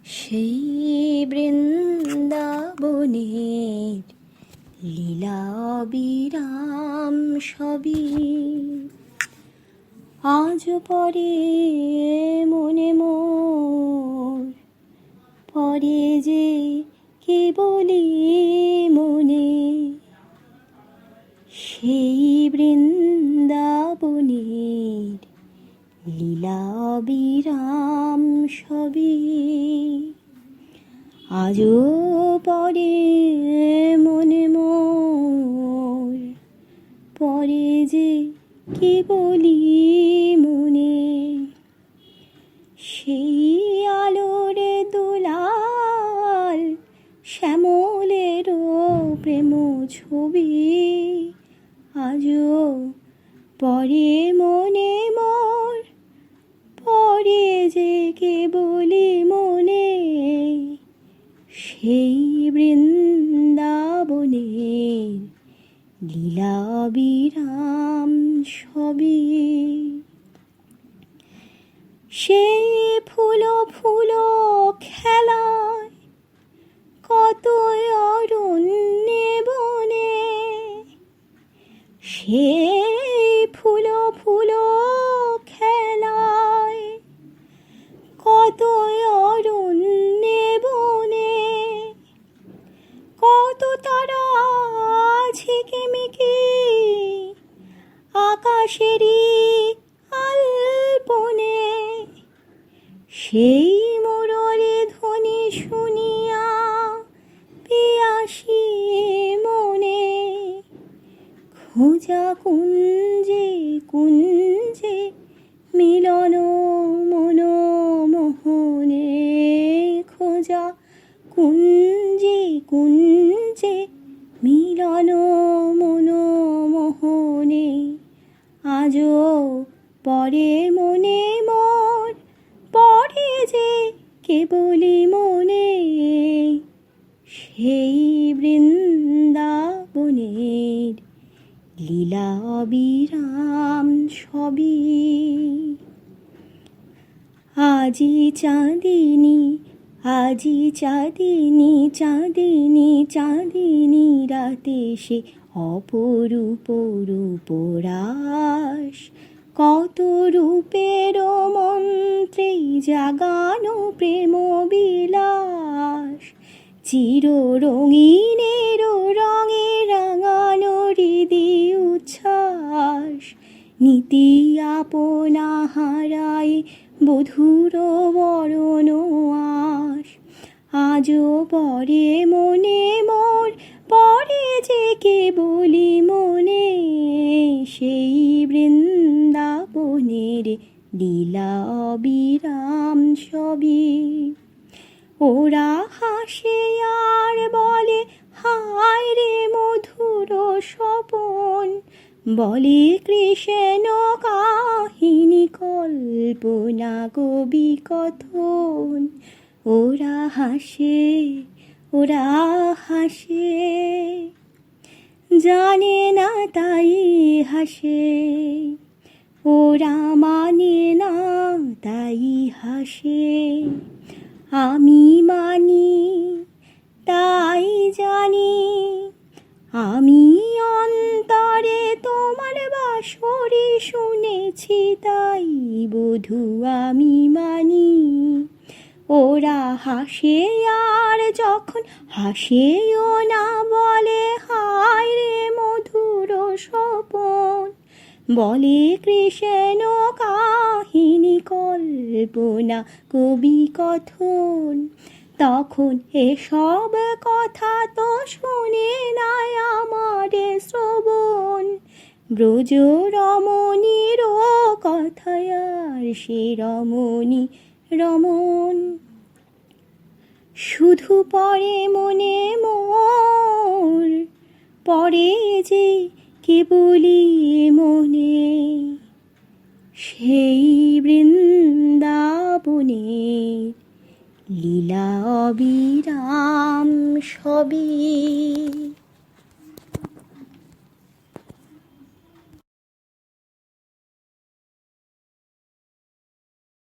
সেই বৃন্দাবনের লীলা অবিরাম সবই আজ পরে মনে মোর, পরে যে কেবলি মনে সেই বৃন্দাবনের লীলা অবিরাম সবই আজও পরে মনে মোর, পরে যে কেবলি মনে সেই আলোর দুলাল শ্যামলের প্রেম ছবি আজও পরে মনে মোর, পরে যে কেবলি মনে সেই বৃন্দাবনের লীলা অবিরাম সবই। সেই ফুলো ফুলো খেলায় কত অরণ্যে বনে, সেই ফুলো ফুলো খেলায় কত অরণ্যে বনে, কত তারা ঝিকিমিকি আকাশেরই আলপনে, সেই মুরলী ধ্বনি শুনিয়া পিয়াসী মনে খোঁজা কুঞ্জে কুঞ্জে মিলন মনোমোহনে, খোঁজা কুঞ্জে কুঞ্জে মিলন মনোমোহনে আজও পরে মনে মোর, পরে যে কেবলি মনে সেই বৃন্দাবনের লীলা অবিরাম সবই। আজি চাঁদিনী, আজি চাঁদিনী, চাঁদিনী চাঁদিনী রাতে সে অপরূপ রূপরাস, কত রূপের মন্ত্রে জাগানো প্রেম বিলাস, চির রঙিনের রঙে রাঙানো হৃদি উচ্ছ্বাস, নীতি আপনা হারায় বধুর বরণ আস আজও পরে মনে মোর, পরে যে কেবলি মনে সেই বৃন্দাবনের লীলা অবিরাম সবই। ওরা হাসে আর বলে হায় রে মধুর স্বপন, বলে কৃষ্ণ কাহিনী কল্পনা কবি কথন, ওরা হাসে, ওরা হাসে জানে না তাই হাসে, ওরা মানে না তাই হাসে, আমি মানি তাই জানি, আমি অন্তরে তোমার বাঁশরি শুনেছি তাই বধূ আমি মানি। ওরা হাসে আর যখন হাসেও না বলে হায় রে মধুর স্বপন, বলে কৃষ্ণ কাহিনী কল্পনা কবি কথন, তখন এসব কথা তো শুনে নাই আমার শ্রবণ, ব্রজ রমণীর কথায় আর সে রমণী রমণ, শুধু পরে মনে মোর, পরে যে কেবলি মনে সেই বৃন্দাবনের লীলা অবিরাম সবই।